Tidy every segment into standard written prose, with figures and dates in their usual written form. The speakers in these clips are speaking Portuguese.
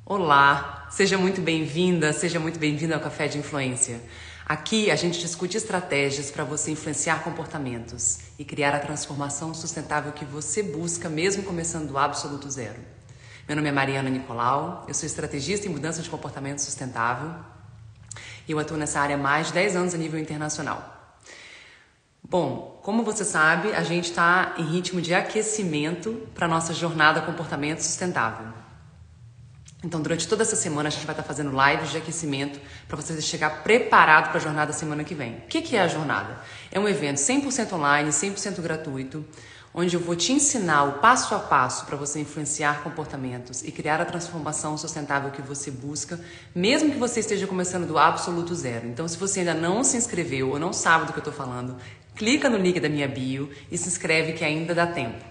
Olá, seja muito bem-vinda, seja muito bem-vindo ao Café de Influência. Aqui a gente discute estratégias para você influenciar comportamentos e criar a transformação sustentável que você busca, mesmo começando do absoluto zero. Meu nome é Mariana Nicolau, eu sou estrategista em mudança de comportamento sustentável e eu atuo nessa área há mais de 10 anos a nível internacional. Bom, como você sabe, a gente está em ritmo de aquecimento para a nossa jornada comportamento sustentável. Então, durante toda essa semana, a gente vai estar fazendo lives de aquecimento para você chegar preparado para a jornada semana que vem. O que é a jornada? É um evento 100% online, 100% gratuito, onde eu vou te ensinar o passo a passo para você influenciar comportamentos e criar a transformação sustentável que você busca, mesmo que você esteja começando do absoluto zero. Então, se você ainda não se inscreveu ou não sabe do que eu estou falando, clica no link da minha bio e se inscreve que ainda dá tempo.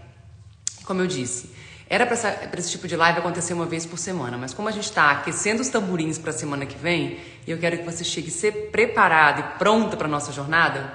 Como eu disse, era para esse tipo de live acontecer uma vez por semana, mas como a gente está aquecendo os tamborins para a semana que vem, e eu quero que você chegue a ser preparada e pronta para a nossa jornada,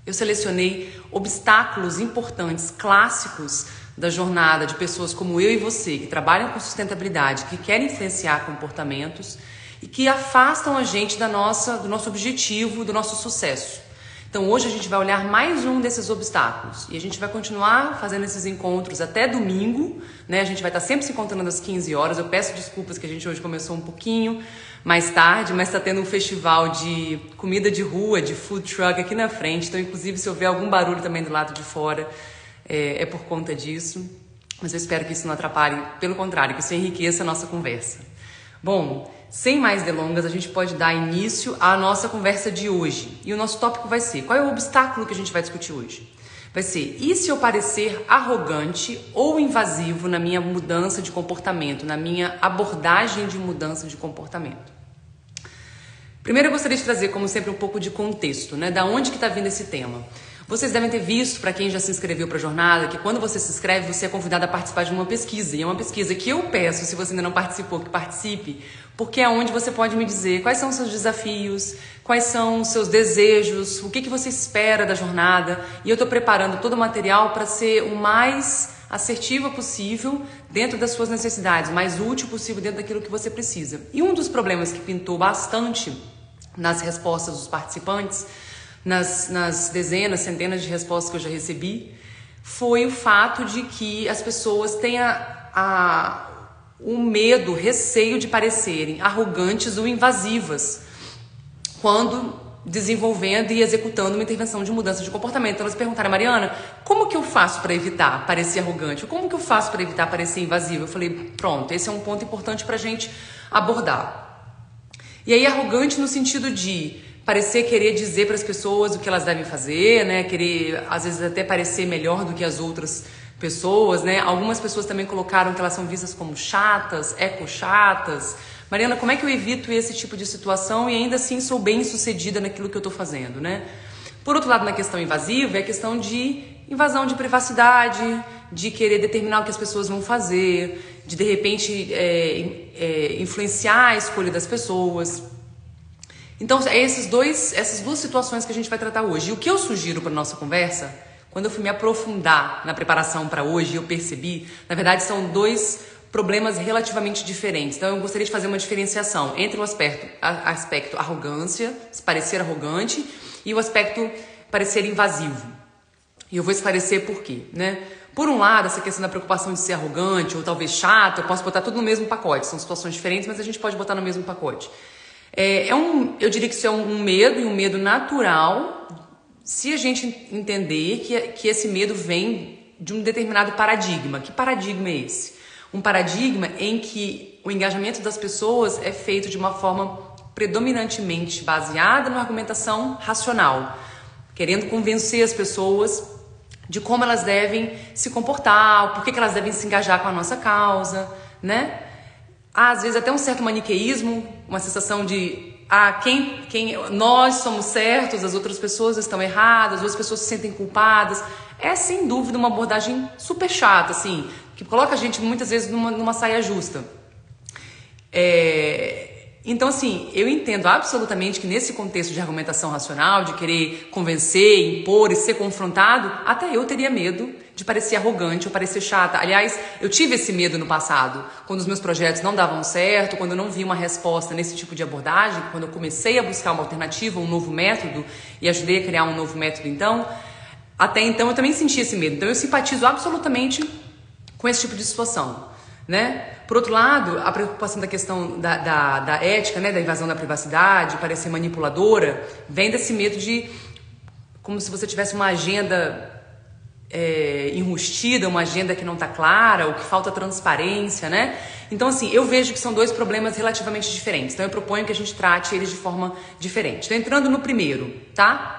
eu selecionei obstáculos importantes, clássicos da jornada de pessoas como eu e você, que trabalham com sustentabilidade, que querem influenciar comportamentos e que afastam a gente do nosso objetivo, do nosso sucesso. Então hoje a gente vai olhar mais um desses obstáculos e a gente vai continuar fazendo esses encontros até domingo, né? A gente vai estar sempre se encontrando às 15 horas. Eu peço desculpas que a gente hoje começou um pouquinho mais tarde, mas está tendo um festival de comida de rua, de food truck aqui na frente. Então, inclusive, se houver algum barulho também do lado de fora, é por conta disso. Mas eu espero que isso não atrapalhe, pelo contrário, que isso enriqueça a nossa conversa. Bom, sem mais delongas, a gente pode dar início à nossa conversa de hoje. E o nosso tópico vai ser: qual é o obstáculo que a gente vai discutir hoje? Vai ser: e se eu parecer arrogante ou invasivo na minha mudança de comportamento, na minha abordagem de mudança de comportamento? Primeiro eu gostaria de trazer, como sempre, um pouco de contexto, né? Da onde que está vindo esse tema? Vocês devem ter visto, para quem já se inscreveu para a jornada, que quando você se inscreve, você é convidado a participar de uma pesquisa. E é uma pesquisa que eu peço, se você ainda não participou, que participe, porque é onde você pode me dizer quais são os seus desafios, quais são os seus desejos, o que você espera da jornada. E eu estou preparando todo o material para ser o mais assertiva possível dentro das suas necessidades, o mais útil possível dentro daquilo que você precisa. E um dos problemas que pintou bastante nas respostas dos participantes, nas dezenas, centenas de respostas que eu já recebi, foi o fato de que as pessoas têm o medo, o receio de parecerem arrogantes ou invasivas quando desenvolvendo e executando uma intervenção de mudança de comportamento. Então elas perguntaram: Mariana, como que eu faço para evitar parecer arrogante? Como que eu faço para evitar parecer invasivo? Eu falei: pronto, esse é um ponto importante para a gente abordar. E aí, arrogante no sentido de querer dizer para as pessoas o que elas devem fazer, né? Querer, às vezes, até parecer melhor do que as outras pessoas, né? Algumas pessoas também colocaram que elas são vistas como chatas, eco-chatas. Mariana, como é que eu evito esse tipo de situação e ainda assim sou bem sucedida naquilo que eu estou fazendo, né? Por outro lado, na questão invasiva, é a questão de invasão de privacidade, de querer determinar o que as pessoas vão fazer, de repente influenciar a escolha das pessoas. Então, essas duas situações que a gente vai tratar hoje. E o que eu sugiro para a nossa conversa, quando eu fui me aprofundar na preparação para hoje, eu percebi, na verdade, são dois problemas relativamente diferentes. Então, eu gostaria de fazer uma diferenciação entre o aspecto arrogância, se parecer arrogante, e o aspecto parecer invasivo. E eu vou esclarecer por quê, né? Por um lado, essa questão da preocupação de ser arrogante ou talvez chato, eu posso botar tudo no mesmo pacote. São situações diferentes, mas a gente pode botar no mesmo pacote. Eu diria que isso é um medo, e um medo natural, se a gente entender que esse medo vem de um determinado paradigma. Que paradigma é esse? Um paradigma em que o engajamento das pessoas é feito de uma forma predominantemente baseada na argumentação racional, querendo convencer as pessoas de como elas devem se comportar, por que elas devem se engajar com a nossa causa, né? Às vezes até um certo maniqueísmo, uma sensação de nós somos certos, as outras pessoas estão erradas, as outras pessoas se sentem culpadas. É sem dúvida uma abordagem super chata, assim, que coloca a gente muitas vezes numa saia justa. Então, assim, eu entendo absolutamente que nesse contexto de argumentação racional, de querer convencer, impor e ser confrontado, até eu teria medo de parecer arrogante ou parecer chata. Aliás, eu tive esse medo no passado, quando os meus projetos não davam certo, quando eu não vi uma resposta nesse tipo de abordagem, quando eu comecei a buscar uma alternativa, um novo método, e ajudei a criar um novo método então, até então eu também senti esse medo. Então eu simpatizo absolutamente com esse tipo de situação, né? Por outro lado, a preocupação da questão da ética, né, da invasão da privacidade, parecer manipuladora, vem desse medo de, como se você tivesse uma agenda enrustida, uma agenda que não está clara, ou que falta transparência, né? Então, assim, eu vejo que são dois problemas relativamente diferentes. Então, eu proponho que a gente trate eles de forma diferente. Estou entrando no primeiro, tá?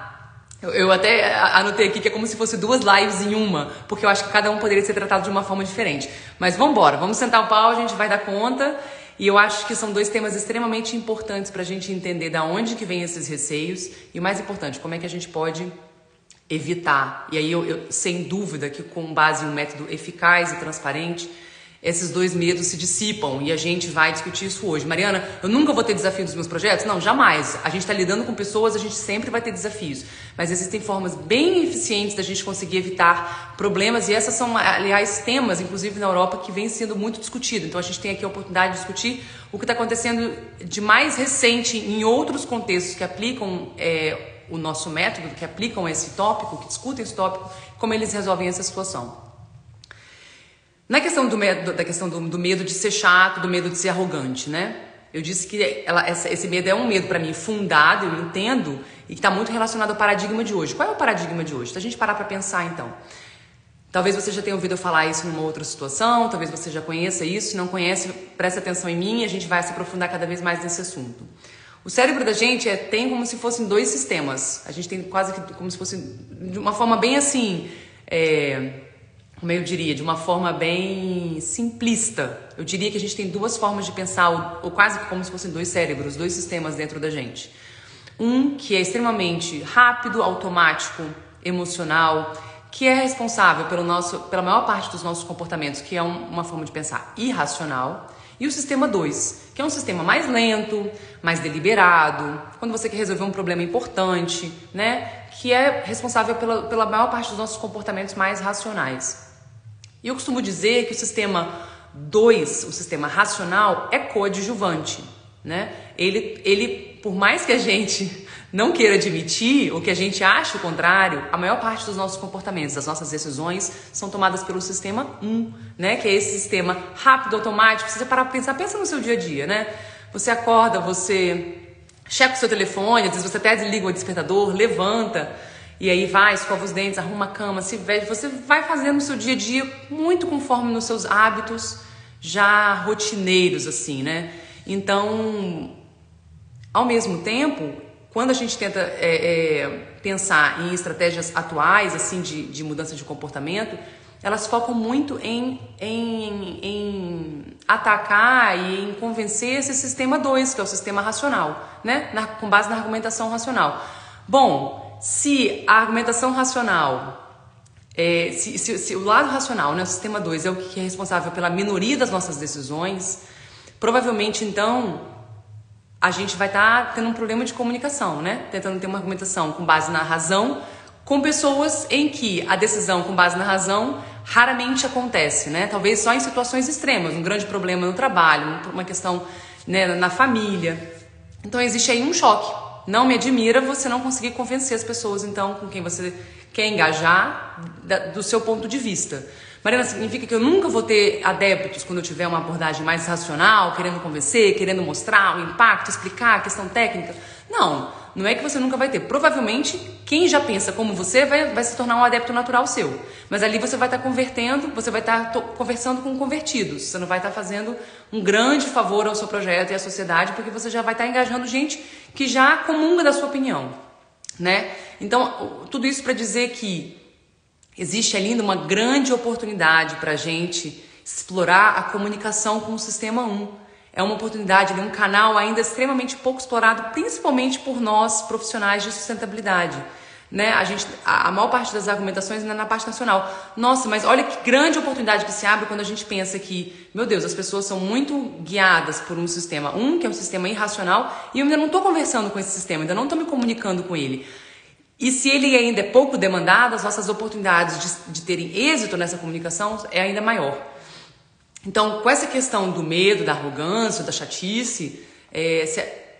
Eu até anotei aqui que é como se fosse duas lives em uma, porque eu acho que cada um poderia ser tratado de uma forma diferente. Mas vamos embora, vamos sentar o pau, a gente vai dar conta. E eu acho que são dois temas extremamente importantes para a gente entender da onde que vem esses receios e, o mais importante, como é que a gente pode evitar. E aí eu sem dúvida que com base em um método eficaz e transparente, esses dois medos se dissipam e a gente vai discutir isso hoje. Mariana, eu nunca vou ter desafio nos meus projetos? Não, jamais. A gente está lidando com pessoas, a gente sempre vai ter desafios. Mas existem formas bem eficientes da gente conseguir evitar problemas e essas são, aliás, temas, inclusive na Europa, que vem sendo muito discutido. Então a gente tem aqui a oportunidade de discutir o que está acontecendo de mais recente em outros contextos que aplicam o nosso método, que aplicam esse tópico, que discutem esse tópico, como eles resolvem essa situação. Na questão do medo de ser chato, do medo de ser arrogante, né? Eu disse que esse medo é um medo para mim fundado, eu entendo, e que está muito relacionado ao paradigma de hoje. Qual é o paradigma de hoje? Se a gente parar para pensar, então. Talvez você já tenha ouvido eu falar isso numa outra situação, talvez você já conheça isso, se não conhece, preste atenção em mim e a gente vai se aprofundar cada vez mais nesse assunto. O cérebro da gente tem como se fossem dois sistemas. A gente tem quase que como se fosse, de uma forma bem assim, como eu diria, de uma forma bem simplista. Eu diria que a gente tem duas formas de pensar, ou quase como se fossem dois cérebros, dois sistemas dentro da gente. Um que é extremamente rápido, automático, emocional, que é responsável pela maior parte dos nossos comportamentos, que é uma forma de pensar irracional. E o sistema 2, que é um sistema mais lento, mais deliberado, quando você quer resolver um problema importante, né? Que é responsável pela maior parte dos nossos comportamentos mais racionais. E eu costumo dizer que o sistema 2, o sistema racional, é coadjuvante, né? Ele, por mais que a gente não queira admitir, ou que a gente ache o contrário, a maior parte dos nossos comportamentos, das nossas decisões, são tomadas pelo sistema 1, né? Que é esse sistema rápido, automático. Se você parar para pensar, pensa no seu dia a dia, né? Você acorda, você checa o seu telefone, às vezes você até desliga o despertador, levanta, e aí vai, escova os dentes, arruma a cama, se veste. Você vai fazendo o seu dia a dia muito conforme nos seus hábitos já rotineiros, assim, né? Então, ao mesmo tempo, quando a gente tenta pensar em estratégias atuais, assim, de mudança de comportamento, elas focam muito em atacar e em convencer esse sistema 2, que é o sistema racional, né? Com base na argumentação racional. Bom, se a argumentação racional, se o lado racional, né, o sistema 2, é o que é responsável pela minoria das nossas decisões, provavelmente, então, a gente vai estar tendo um problema de comunicação, né? Tentando ter uma argumentação com base na razão, com pessoas em que a decisão com base na razão raramente acontece, né? Talvez só em situações extremas, um grande problema no trabalho, uma questão, né, na família. Então existe aí um choque. Não me admira você não conseguir convencer as pessoas, então, com quem você quer engajar, do seu ponto de vista. Mariana, significa que eu nunca vou ter adeptos quando eu tiver uma abordagem mais racional, querendo convencer, querendo mostrar o impacto, explicar a questão técnica? Não é que você nunca vai ter. Provavelmente, quem já pensa como você vai se tornar um adepto natural seu. Mas ali você vai estar convertendo, você vai estar conversando com convertidos. Você não vai estar fazendo um grande favor ao seu projeto e à sociedade, porque você já vai estar engajando gente que já comunga da sua opinião, né? Então, tudo isso para dizer que existe ainda uma grande oportunidade para a gente explorar a comunicação com o sistema 1. É uma oportunidade, um canal ainda extremamente pouco explorado, principalmente por nós, profissionais de sustentabilidade. Né? A maior parte das argumentações ainda é na parte nacional. Nossa, mas olha que grande oportunidade que se abre quando a gente pensa que, meu Deus, as pessoas são muito guiadas por um sistema 1, que é um sistema irracional, e eu ainda não estou conversando com esse sistema, ainda não estou me comunicando com ele. E se ele ainda é pouco demandado, as nossas oportunidades de terem êxito nessa comunicação é ainda maior. Então, com essa questão do medo, da arrogância, da chatice,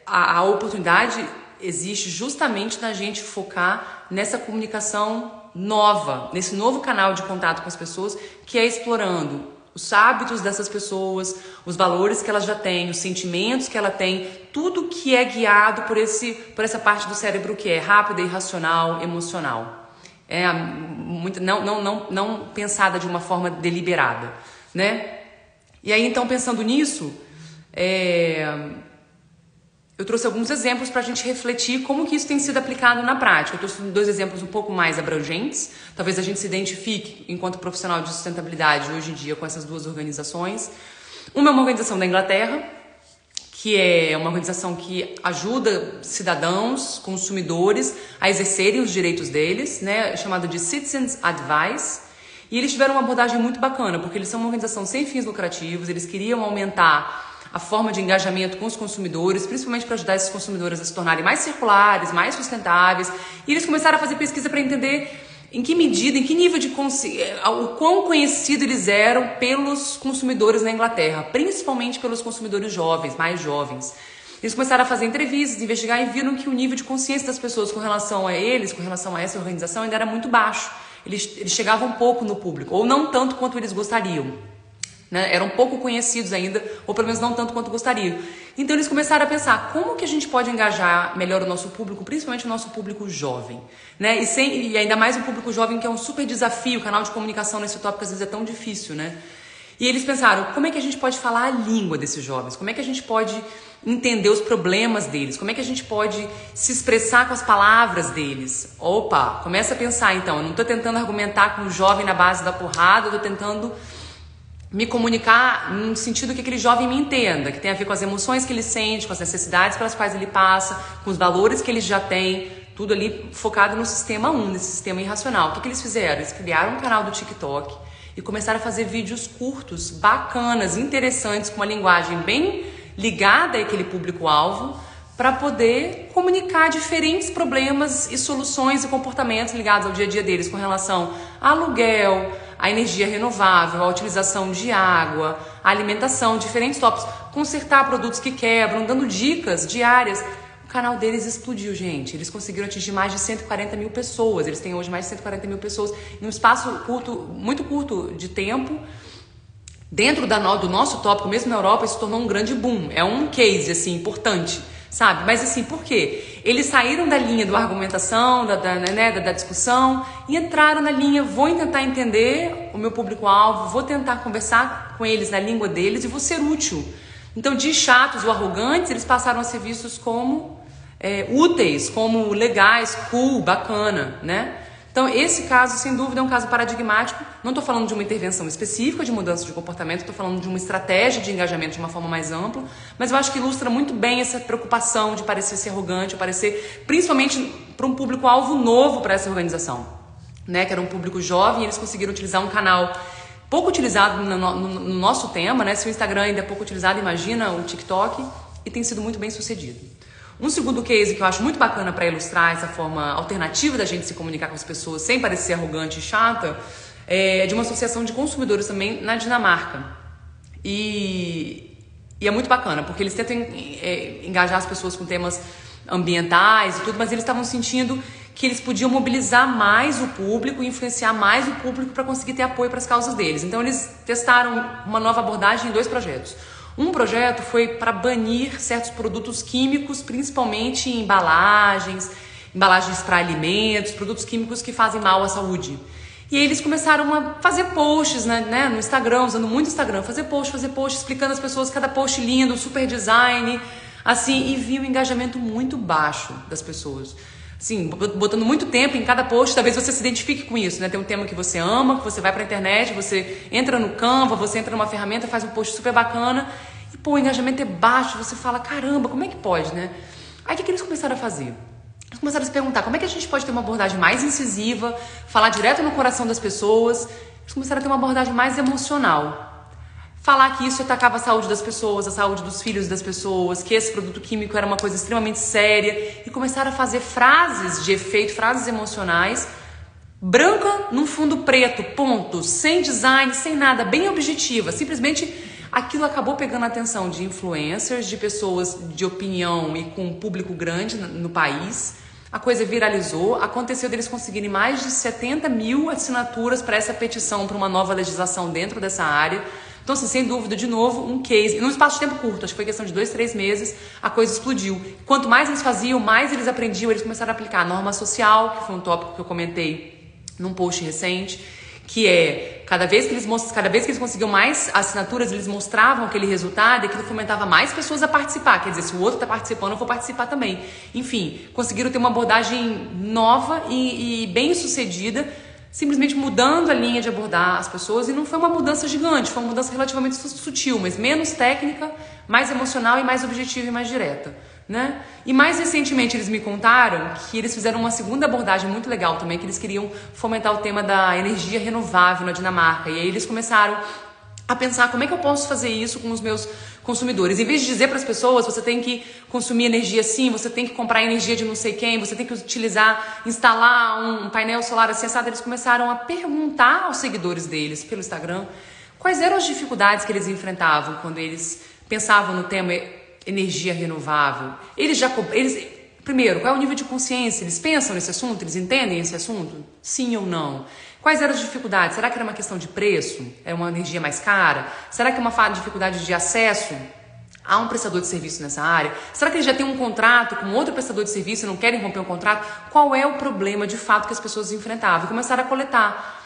a oportunidade existe justamente na gente focar nessa comunicação nova, nesse novo canal de contato com as pessoas, que é explorando os hábitos dessas pessoas, os valores que elas já têm, os sentimentos que ela tem, tudo que é guiado por essa parte do cérebro que é rápida, irracional, emocional. Não pensada de uma forma deliberada, né? E aí, então, pensando nisso, eu trouxe alguns exemplos para a gente refletir como que isso tem sido aplicado na prática. Eu trouxe 2 exemplos um pouco mais abrangentes. Talvez a gente se identifique enquanto profissional de sustentabilidade hoje em dia com essas 2 organizações. Uma é uma organização da Inglaterra, que é uma organização que ajuda cidadãos, consumidores a exercerem os direitos deles, né, chamada de Citizens Advice. E eles tiveram uma abordagem muito bacana, porque eles são uma organização sem fins lucrativos, eles queriam aumentar a forma de engajamento com os consumidores, principalmente para ajudar esses consumidores a se tornarem mais circulares, mais sustentáveis. E eles começaram a fazer pesquisa para entender em que medida, em que nível de o quão conhecido eles eram pelos consumidores na Inglaterra, principalmente pelos consumidores jovens, mais jovens. Eles começaram a fazer entrevistas, investigar e viram que o nível de consciência das pessoas com relação a eles, com relação a essa organização, ainda era muito baixo. Eles chegavam pouco no público, ou não tanto quanto eles gostariam. Né? Eram pouco conhecidos ainda, ou pelo menos não tanto quanto gostariam. Então eles começaram a pensar como que a gente pode engajar melhor o nosso público, principalmente o nosso público jovem. Né? E ainda mais o público jovem, que é um super desafio, o canal de comunicação nesse tópico às vezes é tão difícil. Né? E eles pensaram, como é que a gente pode falar a língua desses jovens? Como é que a gente pode entender os problemas deles? Como é que a gente pode se expressar com as palavras deles? Opa, começa a pensar então, eu não estou tentando argumentar com o jovem na base da porrada, eu estou tentando me comunicar no sentido que aquele jovem me entenda, que tem a ver com as emoções que ele sente, com as necessidades pelas quais ele passa, com os valores que ele já tem, tudo ali focado no sistema 1, nesse sistema irracional. O que eles fizeram? Eles criaram um canal do TikTok e começaram a fazer vídeos curtos, bacanas, interessantes, com uma linguagem bem ligada àquele público-alvo, para poder comunicar diferentes problemas e soluções e comportamentos ligados ao dia a dia deles com relação a aluguel, a energia renovável, a utilização de água, a alimentação, diferentes tópicos, consertar produtos que quebram, dando dicas diárias. O canal deles explodiu, gente. Eles conseguiram atingir mais de 140 mil pessoas. Eles têm hoje mais de 140 mil pessoas em um espaço curto, muito curto de tempo. Dentro do nosso tópico, mesmo na Europa, isso tornou um grande boom. É um case, assim, importante, sabe? Mas assim, por quê? Eles saíram da linha da argumentação, da discussão e entraram na linha, vou tentar entender o meu público-alvo, vou tentar conversar com eles na língua deles e vou ser útil. Então, de chatos ou arrogantes, eles passaram a ser vistos como úteis, como legais, cool, bacana, né? Então, esse caso, sem dúvida, é um caso paradigmático. Não estou falando de uma intervenção específica de mudança de comportamento, estou falando de uma estratégia de engajamento de uma forma mais ampla, mas eu acho que ilustra muito bem essa preocupação de parecer ser arrogante, parecer, principalmente para um público-alvo novo para essa organização, né? Que era um público jovem, e eles conseguiram utilizar um canal pouco utilizado no nosso tema, né? Se o Instagram ainda é pouco utilizado, imagina o TikTok, e tem sido muito bem sucedido. Um segundo case que eu acho muito bacana para ilustrar essa forma alternativa da gente se comunicar com as pessoas sem parecer arrogante e chata, é de uma associação de consumidores também na Dinamarca. E é muito bacana, porque eles tentam engajar as pessoas com temas ambientais e tudo, mas eles estavam sentindo que eles podiam mobilizar mais o público e influenciar mais o público para conseguir ter apoio para as causas deles. Então eles testaram uma nova abordagem em 2 projetos. Um projeto foi para banir certos produtos químicos, principalmente em embalagens para alimentos, produtos químicos que fazem mal à saúde. E aí eles começaram a fazer posts, né, no Instagram, usando muito Instagram, fazer post, explicando às pessoas, cada post lindo, super design, assim, e vi um engajamento muito baixo das pessoas. Assim, botando muito tempo em cada post, talvez você se identifique com isso, né? Tem um tema que você ama, que você vai pra internet, você entra no Canva, você entra numa ferramenta, faz um post super bacana e, pô, o engajamento é baixo, você fala, caramba, como é que pode, né? Aí o que eles começaram a fazer? Eles começaram a se perguntar, como é que a gente pode ter uma abordagem mais incisiva, falar direto no coração das pessoas? Eles começaram a ter uma abordagem mais emocional. falar que isso atacava a saúde das pessoas, a saúde dos filhos das pessoas, que esse produto químico era uma coisa extremamente séria, e começaram a fazer frases de efeito, frases emocionais, branca num fundo preto, ponto, sem design, sem nada, bem objetiva. Simplesmente aquilo acabou pegando a atenção de influencers, de pessoas de opinião e com um público grande no país. A coisa viralizou, aconteceu deles conseguirem mais de 70 mil assinaturas para essa petição, para uma nova legislação dentro dessa área. Então, assim, sem dúvida, de novo, um case. Num espaço de tempo curto, acho que foi questão de 2, 3 meses, a coisa explodiu. Quanto mais eles faziam, mais eles aprendiam, eles começaram a aplicar a norma social, que foi um tópico que eu comentei num post recente, que é, cada vez que eles conseguiam mais assinaturas, eles mostravam aquele resultado e aquilo fomentava mais pessoas a participar. Quer dizer, se o outro está participando, eu vou participar também. Enfim, conseguiram ter uma abordagem nova e bem sucedida, simplesmente mudando a linha de abordar as pessoas, e não foi uma mudança gigante, foi uma mudança relativamente sutil, mas menos técnica, mais emocional e mais objetiva e mais direta, né? E mais recentemente eles me contaram que eles fizeram uma segunda abordagem muito legal também, que eles queriam fomentar o tema da energia renovável na Dinamarca, e aí eles começaram a pensar como é que eu posso fazer isso com os meus consumidores. Em vez de dizer para as pessoas, você tem que consumir energia assim, você tem que comprar energia de não sei quem, você tem que instalar um painel solar assim, assado, eles começaram a perguntar aos seguidores deles pelo Instagram quais eram as dificuldades que eles enfrentavam quando eles pensavam no tema energia renovável. Primeiro, qual é o nível de consciência? Eles pensam nesse assunto? Eles entendem esse assunto? Sim ou não? Quais eram as dificuldades? Será que era uma questão de preço? É uma energia mais cara? Será que é uma dificuldade de acesso a um prestador de serviço nessa área? Será que eles já têm um contrato com outro prestador de serviço e não querem romper o contrato? Qual é o problema de fato que as pessoas enfrentavam? E começaram a coletar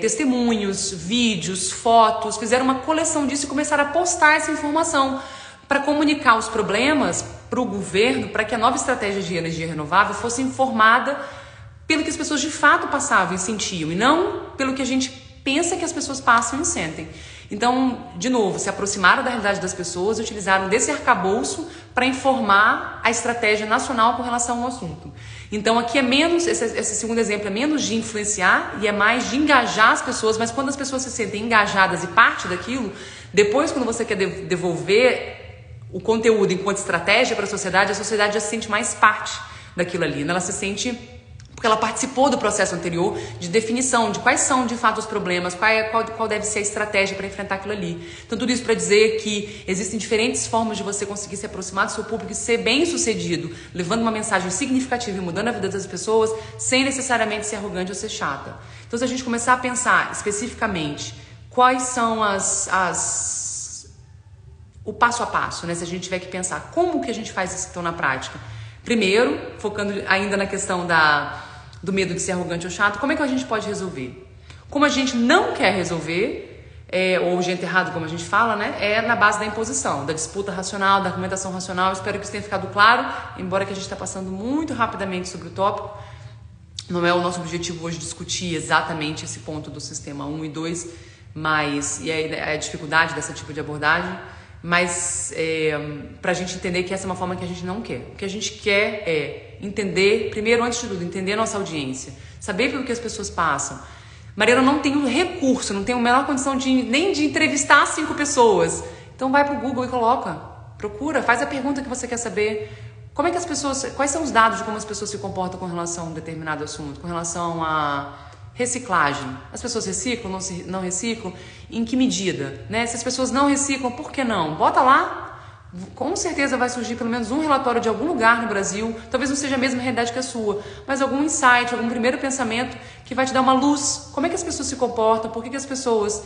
testemunhos, vídeos, fotos, fizeram uma coleção disso e começaram a postar essa informação para comunicar os problemas para o governo, para que a nova estratégia de energia renovável fosse informada pelo que as pessoas de fato passavam e sentiam, e não pelo que a gente pensa que as pessoas passam e sentem. Então, de novo, se aproximaram da realidade das pessoas e utilizaram desse arcabouço para informar a estratégia nacional com relação ao assunto. Então, aqui é menos, esse segundo exemplo é menos de influenciar e é mais de engajar as pessoas, mas quando as pessoas se sentem engajadas e parte daquilo, depois quando você quer devolver o conteúdo enquanto estratégia para a sociedade já se sente mais parte daquilo ali, né? Ela se sente... porque ela participou do processo anterior de definição de quais são de fato os problemas, qual deve ser a estratégia para enfrentar aquilo ali. Então tudo isso para dizer que existem diferentes formas de você conseguir se aproximar do seu público e ser bem sucedido, levando uma mensagem significativa e mudando a vida das pessoas, sem necessariamente ser arrogante ou ser chata. Então se a gente começar a pensar especificamente quais são o passo a passo, né? Se a gente tiver que pensar como que a gente faz isso então na prática. Primeiro, focando ainda na questão do medo de ser arrogante ou chato, como é que a gente pode resolver? Como a gente não quer resolver, ou gente errado, como a gente fala, né? É na base da imposição, da disputa racional, da argumentação racional. Espero que isso tenha ficado claro, embora que a gente está passando muito rapidamente sobre o tópico. Não é o nosso objetivo hoje discutir exatamente esse ponto do sistema 1 e 2, e a dificuldade desse tipo de abordagem. Mas para a gente entender que essa é uma forma que a gente não quer. O que a gente quer é entender, primeiro, antes de tudo, entender a nossa audiência, saber pelo que as pessoas passam. Mariana, não tem um recurso, não tem a menor condição nem de entrevistar 5 pessoas. Então vai para o Google e procura, faz a pergunta que você quer saber. Como é que quais são os dados de como as pessoas se comportam com relação a um determinado assunto, com relação a reciclagem? As pessoas reciclam, não reciclam? Em que medida? Né? Se as pessoas não reciclam, por que não? Bota lá, com certeza vai surgir pelo menos um relatório de algum lugar no Brasil, talvez não seja a mesma realidade que a sua, mas algum insight, algum primeiro pensamento que vai te dar uma luz. Como é que as pessoas se comportam? Por que as pessoas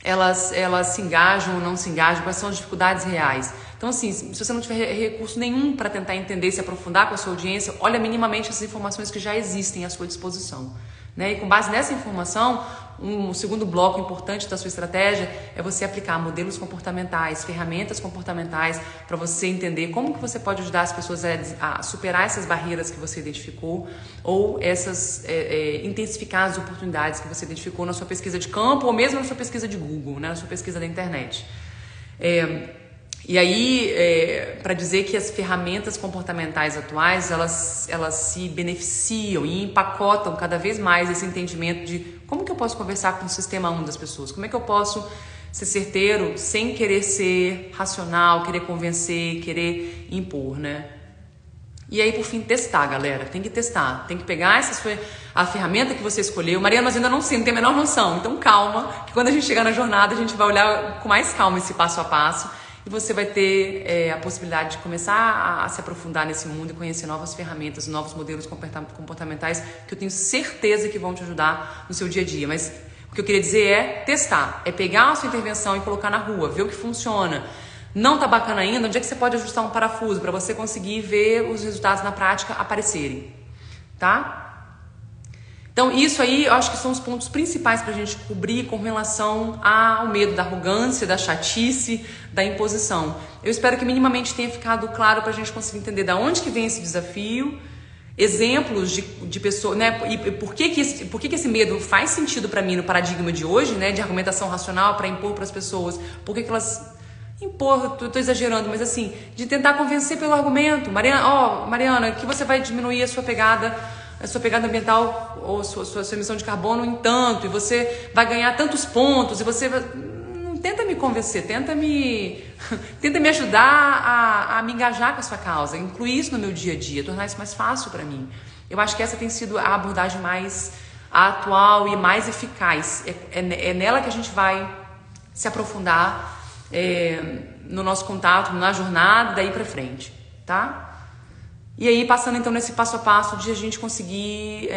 elas se engajam ou não se engajam? Quais são as dificuldades reais? Então, assim, se você não tiver recurso nenhum para tentar entender, se aprofundar com a sua audiência, olha minimamente as informações que já existem à sua disposição. Né? E com base nessa informação, um segundo bloco importante da sua estratégia é você aplicar modelos comportamentais, ferramentas comportamentais, para você entender como que você pode ajudar as pessoas a superar essas barreiras que você identificou ou intensificar as oportunidades que você identificou na sua pesquisa de campo ou mesmo na sua pesquisa de Google, né? Na sua pesquisa da internet. E aí, para dizer que as ferramentas comportamentais atuais, elas se beneficiam e empacotam cada vez mais esse entendimento de como que eu posso conversar com o sistema 1 das pessoas, como é que eu posso ser certeiro sem querer ser racional, querer convencer, querer impor, né? E aí, por fim, testar, galera. Tem que testar. Tem que pegar a ferramenta que você escolheu. Mariana, mas ainda não sei, não tenho a menor noção. Então, calma, que quando a gente chegar na jornada, a gente vai olhar com mais calma esse passo a passo. E você vai ter a possibilidade de começar a se aprofundar nesse mundo e conhecer novas ferramentas, novos modelos comportamentais que eu tenho certeza que vão te ajudar no seu dia a dia. Mas o que eu queria dizer é testar. É pegar a sua intervenção e colocar na rua, ver o que funciona. Não tá bacana ainda? Onde é que você pode ajustar um parafuso para você conseguir ver os resultados na prática aparecerem, tá? Então, isso aí eu acho que são os pontos principais pra gente cobrir com relação ao medo da arrogância, da chatice, da imposição. Eu espero que minimamente tenha ficado claro pra gente conseguir entender da onde que vem esse desafio, exemplos de pessoas, né? E por que esse medo faz sentido pra mim no paradigma de hoje, né? De argumentação racional para impor para as pessoas. Por que elas... impor, tô exagerando, mas assim, de tentar convencer pelo argumento. Mariana, que você vai diminuir a sua pegada ambiental ou sua emissão de carbono em tanto, e você vai ganhar tantos pontos, e você vai... Tenta me convencer, tenta me ajudar a me engajar com a sua causa, incluir isso no meu dia a dia, tornar isso mais fácil para mim. Eu acho que essa tem sido a abordagem mais atual e mais eficaz. É nela que a gente vai se aprofundar no nosso contato, na jornada, daí pra frente, tá? E aí, passando então nesse passo a passo de a gente conseguir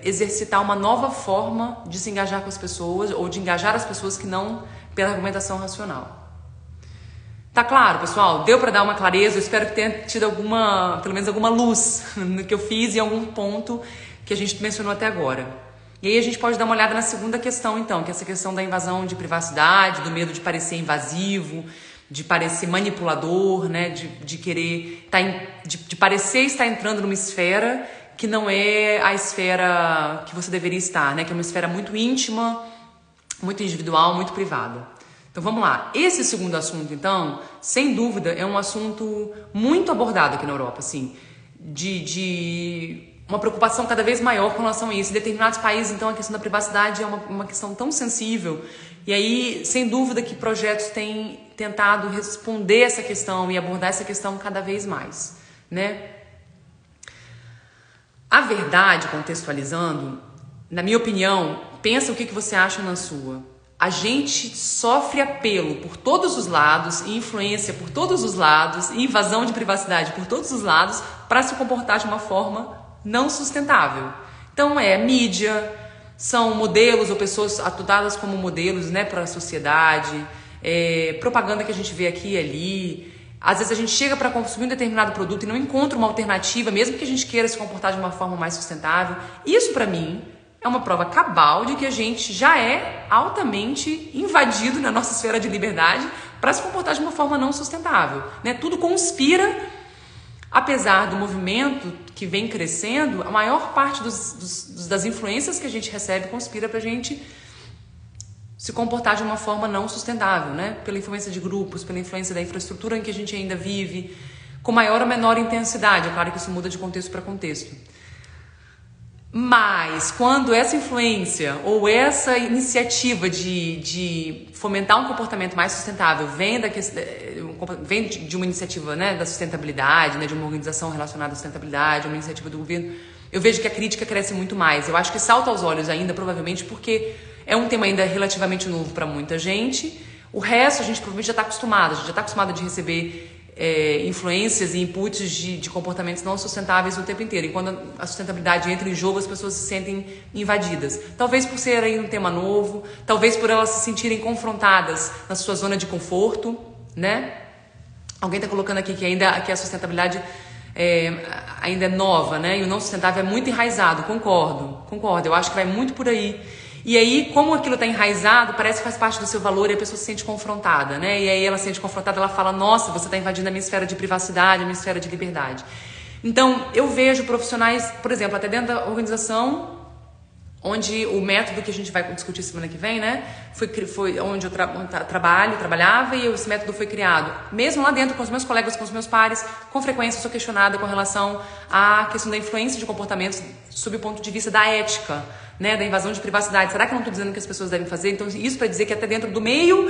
exercitar uma nova forma de se engajar com as pessoas, ou de engajar as pessoas que não pela argumentação racional. Tá claro, pessoal? Deu pra dar uma clareza? Eu espero que tenha tido pelo menos alguma luz no que eu fiz em algum ponto que a gente mencionou até agora. E aí a gente pode dar uma olhada na segunda questão, então, que é essa questão da invasão de privacidade, do medo de parecer invasivo, de parecer manipulador, né? De querer de parecer estar entrando numa esfera que não é a esfera que você deveria estar, né? Que é uma esfera muito íntima, muito individual, muito privada. Então vamos lá. Esse segundo assunto, então, sem dúvida, é um assunto muito abordado aqui na Europa, assim, de uma preocupação cada vez maior com relação a isso. Em determinados países, então, a questão da privacidade é uma questão tão sensível. E aí, sem dúvida que projetos têm tentado responder essa questão e abordar essa questão cada vez mais, né? A verdade, contextualizando, na minha opinião, pensa o que você acha na sua. A gente sofre apelo por todos os lados, e influência por todos os lados, e invasão de privacidade por todos os lados, para se comportar de uma forma não sustentável. Então mídia, são modelos ou pessoas adotadas como modelos, né, para a sociedade, propaganda que a gente vê aqui e ali. Às vezes a gente chega para consumir um determinado produto e não encontra uma alternativa, mesmo que a gente queira se comportar de uma forma mais sustentável. Isso, para mim, é uma prova cabal de que a gente já é altamente invadido na nossa esfera de liberdade para se comportar de uma forma não sustentável, né? Tudo conspira, apesar do movimento que vem crescendo, a maior parte das influências que a gente recebe conspira para a gente se comportar de uma forma não sustentável, né? Pela influência de grupos, pela influência da infraestrutura em que a gente ainda vive, com maior ou menor intensidade. É claro que isso muda de contexto para contexto. Mas quando essa influência ou essa iniciativa de fomentar um comportamento mais sustentável vem de uma iniciativa, né, da sustentabilidade, né, de uma organização relacionada à sustentabilidade, uma iniciativa do governo, eu vejo que a crítica cresce muito mais. Eu acho que salta aos olhos ainda, provavelmente, porque é um tema ainda relativamente novo para muita gente. O resto a gente provavelmente já está acostumado. A gente já está acostumado de receber influências e inputs de comportamentos não sustentáveis o tempo inteiro. E quando a sustentabilidade entra em jogo, as pessoas se sentem invadidas. Talvez por ser aí um tema novo, talvez por elas se sentirem confrontadas na sua zona de conforto, né? Alguém está colocando aqui que a sustentabilidade ainda é nova, né? E o não sustentável é muito enraizado. Concordo. Eu acho que vai muito por aí. E aí, como aquilo está enraizado, parece que faz parte do seu valor e a pessoa se sente confrontada, né? E aí ela se sente confrontada, ela fala, nossa, você está invadindo a minha esfera de privacidade, a minha esfera de liberdade. Então, eu vejo profissionais, por exemplo, até dentro da organização onde o método que a gente vai discutir semana que vem, né, foi onde eu trabalhava, e esse método foi criado. Mesmo lá dentro, com os meus colegas, com os meus pares, com frequência sou questionada com relação à questão da influência de comportamentos sob o ponto de vista da ética, né, da invasão de privacidade. Será que eu não estou dizendo que as pessoas devem fazer? Então, isso para dizer que até dentro do meio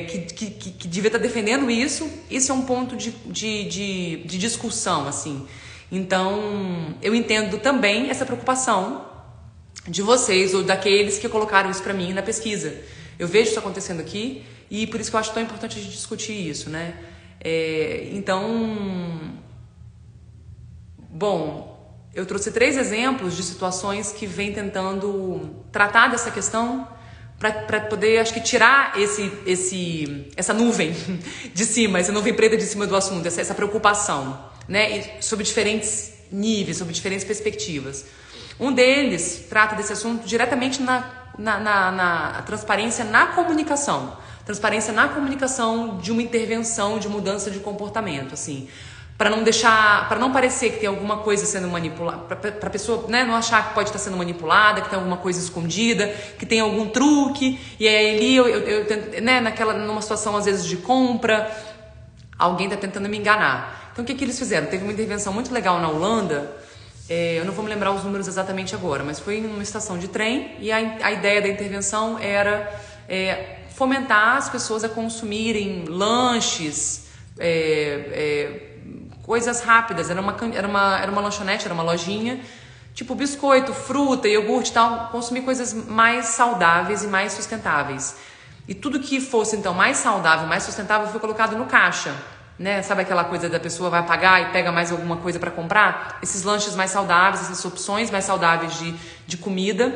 que devia estar defendendo isso é um ponto de discussão, assim. Então, eu entendo também essa preocupação de vocês ou daqueles que colocaram isso para mim na pesquisa. Eu vejo isso acontecendo aqui e por isso que eu acho tão importante a gente discutir isso, né? Bom, eu trouxe 3 exemplos de situações que vêm tentando tratar dessa questão para poder, acho que, tirar essa nuvem de cima, essa nuvem preta de cima do assunto, essa preocupação, né, sobre diferentes níveis, sobre diferentes perspectivas. Um deles trata desse assunto diretamente na transparência na comunicação. Transparência na comunicação de uma intervenção de mudança de comportamento, assim. Para não parecer que tem alguma coisa sendo manipulada, para a pessoa, né, não achar que pode estar sendo manipulada, que tem alguma coisa escondida, que tem algum truque, e aí ali eu né, numa situação às vezes de compra, alguém está tentando me enganar. Então, o que eles fizeram? Teve uma intervenção muito legal na Holanda, eu não vou me lembrar os números exatamente agora, mas foi numa estação de trem, e a ideia da intervenção era fomentar as pessoas a consumirem lanches, coisas rápidas. Era uma lanchonete, era uma lojinha, tipo biscoito, fruta, iogurte e tal, consumir coisas mais saudáveis e mais sustentáveis. E tudo que fosse, então, mais saudável, mais sustentável, foi colocado no caixa. Né? Sabe aquela coisa da pessoa vai pagar e pega mais alguma coisa para comprar? Esses lanches mais saudáveis, essas opções mais saudáveis de comida,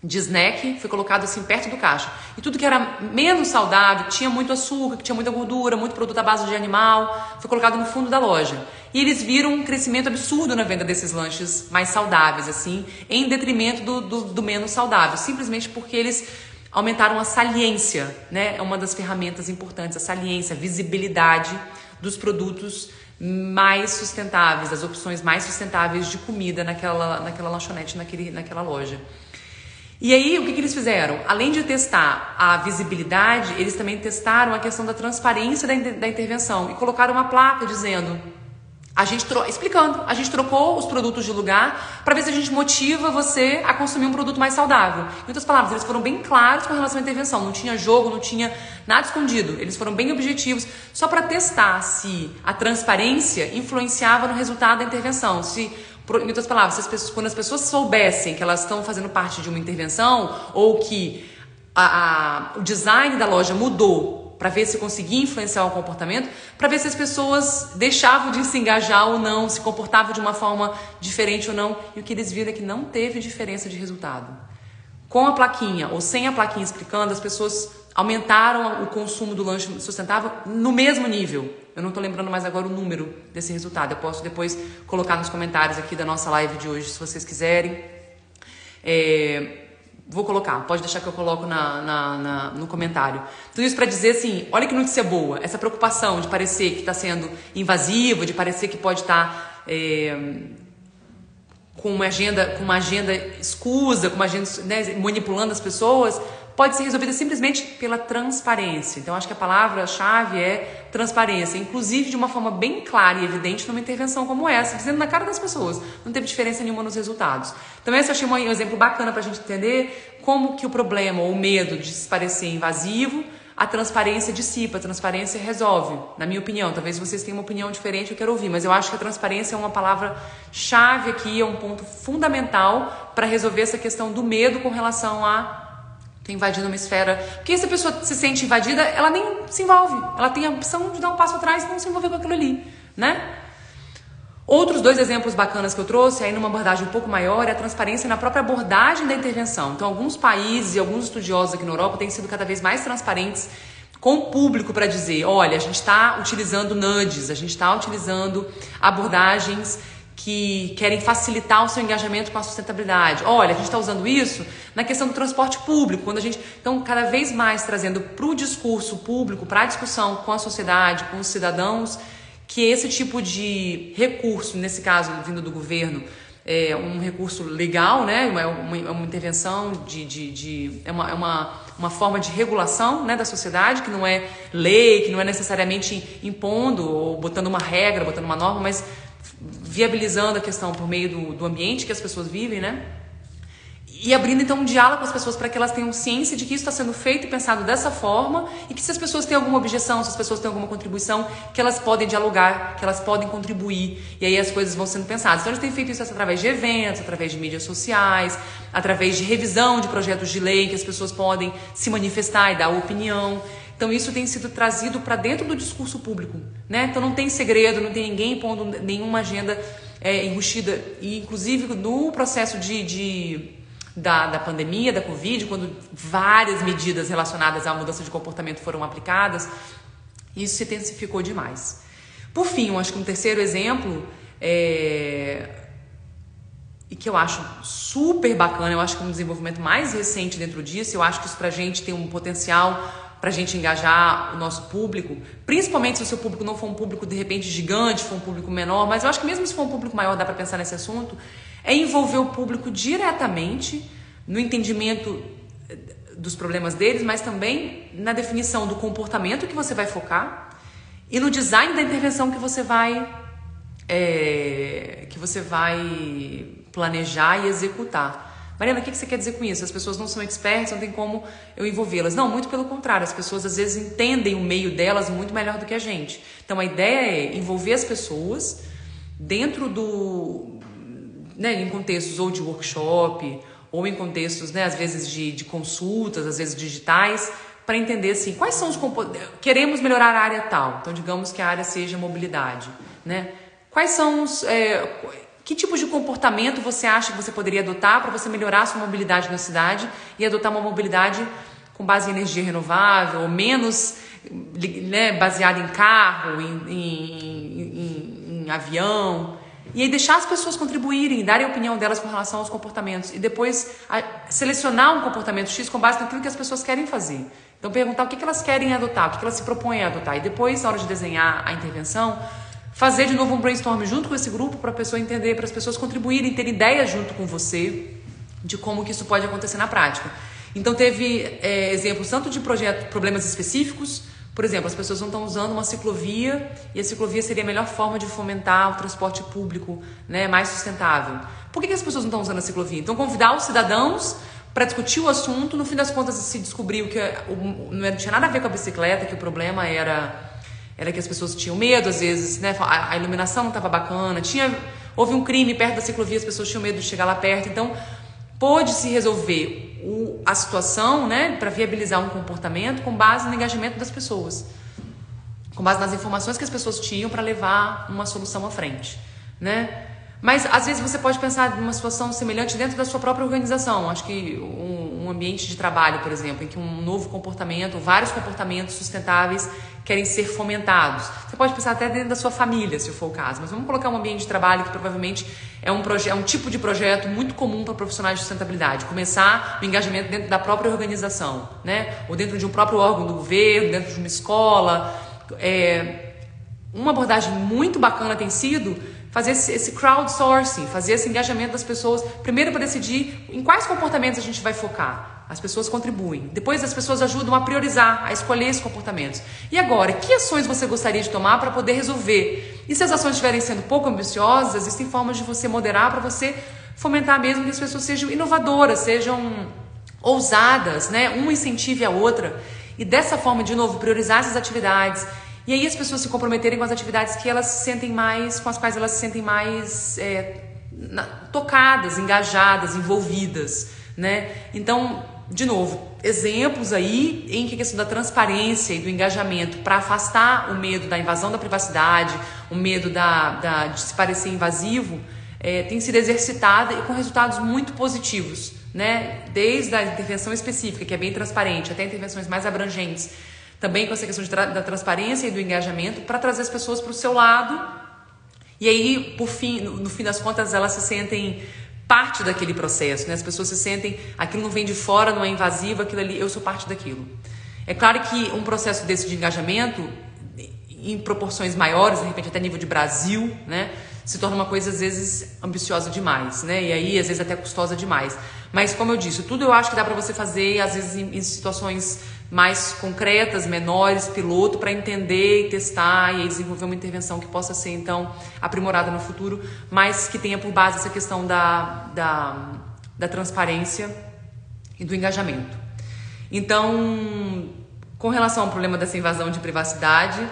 de snack, foi colocado assim perto do caixa. E tudo que era menos saudável, que tinha muito açúcar, que tinha muita gordura, muito produto à base de animal, foi colocado no fundo da loja. E eles viram um crescimento absurdo na venda desses lanches mais saudáveis, assim, em detrimento do menos saudável, simplesmente porque eles aumentaram a saliência, né? É uma das ferramentas importantes, a saliência, a visibilidade dos produtos mais sustentáveis, das opções mais sustentáveis de comida naquela lanchonete, naquela loja. E aí, o que eles fizeram? Além de testar a visibilidade, eles também testaram a questão da transparência da intervenção e colocaram uma placa dizendo, a gente trocou os produtos de lugar para ver se a gente motiva você a consumir um produto mais saudável. Em outras palavras, eles foram bem claros com relação à intervenção, não tinha jogo, não tinha nada escondido, eles foram bem objetivos, só para testar se a transparência influenciava no resultado da intervenção. Em outras palavras, quando as pessoas soubessem que elas estão fazendo parte de uma intervenção ou que o design da loja mudou para ver se conseguia influenciar o comportamento, para ver se as pessoas deixavam de se engajar ou não, se comportavam de uma forma diferente ou não. E o que eles viram é que não teve diferença de resultado. Com a plaquinha ou sem a plaquinha explicando, as pessoas aumentaram o consumo do lanche sustentável no mesmo nível. Eu não estou lembrando mais agora o número desse resultado. Eu posso depois colocar nos comentários aqui da nossa live de hoje, se vocês quiserem. Vou colocar, pode deixar que eu coloco no comentário. Tudo isso para dizer assim, olha que notícia boa, essa preocupação de parecer que está sendo invasivo, de parecer que pode estar com uma agenda escusa, com uma agenda, né, manipulando as pessoas, pode ser resolvida simplesmente pela transparência. Então, acho que a palavra-chave é transparência, inclusive de uma forma bem clara e evidente numa intervenção como essa, dizendo na cara das pessoas, não teve diferença nenhuma nos resultados. Então, esse eu achei um exemplo bacana para a gente entender como que o problema ou o medo de se parecer invasivo, a transparência dissipa, a transparência resolve, na minha opinião. Talvez vocês tenham uma opinião diferente, eu quero ouvir, mas eu acho que a transparência é uma palavra-chave aqui, é um ponto fundamental para resolver essa questão do medo com relação a tô invadindo uma esfera. Porque se a pessoa se sente invadida, ela nem se envolve. Ela tem a opção de dar um passo atrás e não se envolver com aquilo ali, né? Outros 2 exemplos bacanas que eu trouxe, aí numa abordagem um pouco maior, é a transparência na própria abordagem da intervenção. Então, alguns países e alguns estudiosos aqui na Europa têm sido cada vez mais transparentes com o público para dizer, olha, a gente está utilizando nudges, a gente está utilizando abordagens que querem facilitar o seu engajamento com a sustentabilidade. Olha, a gente está usando isso na questão do transporte público, então, cada vez mais trazendo para o discurso público, para a discussão com a sociedade, com os cidadãos, que esse tipo de recurso, nesse caso vindo do governo, um recurso legal, né? Uma intervenção uma forma de regulação, né, da sociedade, que não é lei, que não é necessariamente impondo ou botando uma regra, botando uma norma, mas viabilizando a questão por meio do ambiente que as pessoas vivem, né? E abrindo, então, um diálogo com as pessoas para que elas tenham ciência de que isso está sendo feito e pensado dessa forma e que se as pessoas têm alguma objeção, se as pessoas têm alguma contribuição, que elas podem dialogar, que elas podem contribuir e aí as coisas vão sendo pensadas. Então, eles têm feito isso através de eventos, através de mídias sociais, através de revisão de projetos de lei que as pessoas podem se manifestar e dar opinião. Então, isso tem sido trazido para dentro do discurso público, né? Então, não tem segredo, não tem ninguém pondo nenhuma agenda enrustida. E, inclusive, no processo da pandemia, da Covid, quando várias medidas relacionadas à mudança de comportamento foram aplicadas, isso se intensificou demais. Por fim, eu acho que um terceiro exemplo, e que eu acho super bacana, eu acho que é um desenvolvimento mais recente dentro disso, eu acho que isso pra gente tem um potencial pra gente engajar o nosso público, principalmente se o seu público não for um público de repente gigante, for um público menor, mas eu acho que mesmo se for um público maior dá pra pensar nesse assunto, é envolver o público diretamente no entendimento dos problemas deles, mas também na definição do comportamento que você vai focar e no design da intervenção que você vai planejar e executar. Mariana, o que você quer dizer com isso? As pessoas não são expertas, não tem como eu envolvê-las. Não, muito pelo contrário, as pessoas às vezes entendem o meio delas muito melhor do que a gente. Então a ideia é envolver as pessoas dentro em contextos ou de workshop, ou em contextos, né, às vezes de consultas, às vezes digitais, para entender assim, quais são os queremos melhorar a área tal, então digamos que a área seja mobilidade, né? Quais são que tipos de comportamento você acha que você poderia adotar para você melhorar a sua mobilidade na cidade e adotar uma mobilidade com base em energia renovável, ou menos, né, baseada em carro, em avião. E aí deixar as pessoas contribuírem, darem a opinião delas com relação aos comportamentos. E depois selecionar um comportamento X com base naquilo que as pessoas querem fazer. Então perguntar o que elas querem adotar, o que elas se propõem a adotar. E depois, na hora de desenhar a intervenção, fazer de novo um brainstorm junto com esse grupo para a pessoa entender, para as pessoas contribuírem, ter ideias junto com você de como que isso pode acontecer na prática. Então teve exemplos tanto de problemas específicos. Por exemplo, as pessoas não estão usando uma ciclovia e a ciclovia seria a melhor forma de fomentar o transporte público, né, mais sustentável. Por que as pessoas não estão usando a ciclovia? Então, convidar os cidadãos para discutir o assunto. No fim das contas, se descobriu que não tinha nada a ver com a bicicleta, que o problema era que as pessoas tinham medo, às vezes, né, a iluminação não estava bacana, houve um crime perto da ciclovia, as pessoas tinham medo de chegar lá perto. Então, pôde-se resolver a situação, né, para viabilizar um comportamento com base no engajamento das pessoas, com base nas informações que as pessoas tinham para levar uma solução à frente, né? Mas às vezes você pode pensar numa situação semelhante dentro da sua própria organização. Acho que um ambiente de trabalho, por exemplo, em que um novo comportamento, vários comportamentos sustentáveis querem ser fomentados. Você pode pensar até dentro da sua família, se for o caso, mas vamos colocar um ambiente de trabalho que provavelmente é um tipo de projeto muito comum para profissionais de sustentabilidade. Começar o engajamento dentro da própria organização, né? Ou dentro de um próprio órgão do governo, dentro de uma escola. Uma abordagem muito bacana tem sido fazer esse crowdsourcing, fazer esse engajamento das pessoas, primeiro para decidir em quais comportamentos a gente vai focar. As pessoas contribuem. Depois as pessoas ajudam a priorizar, a escolher esses comportamentos. E agora, que ações você gostaria de tomar para poder resolver? E se as ações estiverem sendo pouco ambiciosas, existem formas de você moderar para você fomentar mesmo que as pessoas sejam inovadoras, sejam ousadas, né? Uma incentive a outra. E dessa forma, de novo, priorizar essas atividades. E aí as pessoas se comprometerem com as atividades que elas se sentem mais, com as quais elas se sentem mais tocadas, engajadas, envolvidas, né? Então, de novo, exemplos aí em que a questão da transparência e do engajamento para afastar o medo da invasão da privacidade, o medo de se parecer invasivo, tem sido exercitada e com resultados muito positivos, né? Desde a intervenção específica, que é bem transparente, até intervenções mais abrangentes, também com essa questão da transparência e do engajamento, para trazer as pessoas para o seu lado. E aí, no fim das contas, elas se sentem parte daquele processo, né? As pessoas se sentem, aquilo não vem de fora, não é invasivo, aquilo ali, eu sou parte daquilo. É claro que um processo desse de engajamento, em proporções maiores, de repente até nível de Brasil, né? se torna uma coisa às vezes ambiciosa demais, né? E aí às vezes até custosa demais. Mas como eu disse, tudo eu acho que dá para você fazer, às vezes em situações mais concretas, menores, piloto, para entender e testar e aí desenvolver uma intervenção que possa ser então aprimorada no futuro, mas que tenha por base essa questão da transparência e do engajamento. Então, com relação ao problema dessa invasão de privacidade,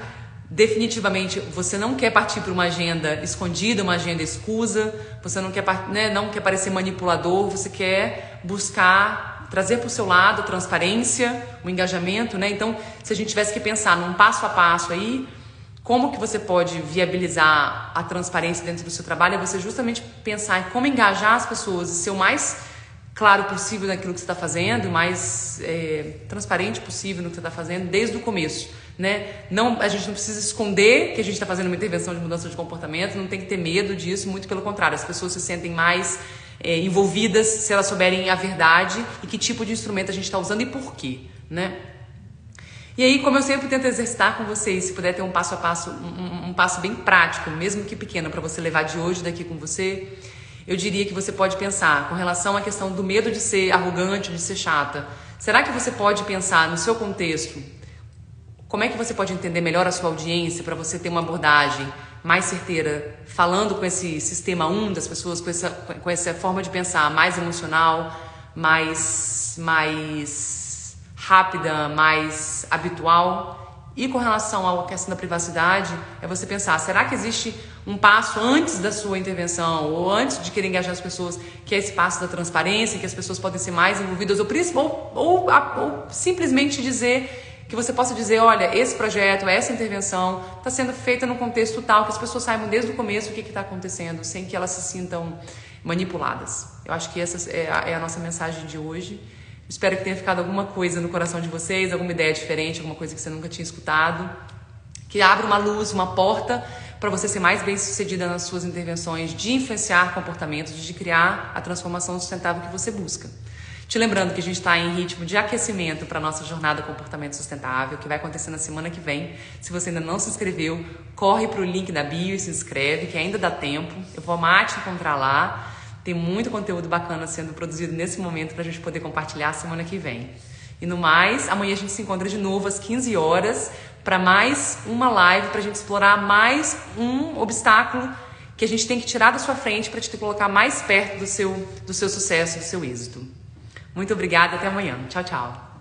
definitivamente você não quer partir para uma agenda escondida, uma agenda escusa, você não quer, né, não quer parecer manipulador, você quer buscar trazer para o seu lado a transparência, o engajamento, né? Então, se a gente tivesse que pensar num passo a passo aí, como que você pode viabilizar a transparência dentro do seu trabalho, é você justamente pensar em como engajar as pessoas e ser o mais claro possível naquilo que você está fazendo, o mais transparente possível no que você está fazendo desde o começo, né? A gente não precisa esconder que a gente está fazendo uma intervenção de mudança de comportamento, não tem que ter medo disso, muito pelo contrário, as pessoas se sentem mais envolvidas se elas souberem a verdade e que tipo de instrumento a gente está usando e por quê, né? E aí, como eu sempre tento exercitar com vocês, se puder ter um passo a passo, um passo bem prático, mesmo que pequeno, para você levar de hoje daqui com você, eu diria que você pode pensar com relação à questão do medo de ser arrogante, de ser chata. Será que você pode pensar no seu contexto, como é que você pode entender melhor a sua audiência para você ter uma abordagem mais certeira, falando com esse sistema 1 das pessoas, com essa forma de pensar mais emocional, mais rápida, mais habitual? E com relação à questão da privacidade, é você pensar, será que existe um passo antes da sua intervenção ou antes de querer engajar as pessoas, que é esse passo da transparência, que as pessoas podem ser mais envolvidas ou simplesmente dizer, que você possa dizer, olha, esse projeto, essa intervenção está sendo feita num contexto tal que as pessoas saibam desde o começo o que está acontecendo, sem que elas se sintam manipuladas. Eu acho que essa é a nossa mensagem de hoje. Espero que tenha ficado alguma coisa no coração de vocês, alguma ideia diferente, alguma coisa que você nunca tinha escutado, que abra uma luz, uma porta para você ser mais bem-sucedida nas suas intervenções, de influenciar comportamentos, de criar a transformação sustentável que você busca. Te lembrando que a gente está em ritmo de aquecimento para a nossa jornada Comportamento Sustentável, que vai acontecer na semana que vem. Se você ainda não se inscreveu, corre para o link da bio e se inscreve, que ainda dá tempo. Eu vou amar te encontrar lá. Tem muito conteúdo bacana sendo produzido nesse momento para a gente poder compartilhar semana que vem. E no mais, amanhã a gente se encontra de novo às 15 horas para mais uma live, para a gente explorar mais um obstáculo que a gente tem que tirar da sua frente para te colocar mais perto do seu sucesso, do seu êxito. Muito obrigada, até amanhã. Tchau, tchau.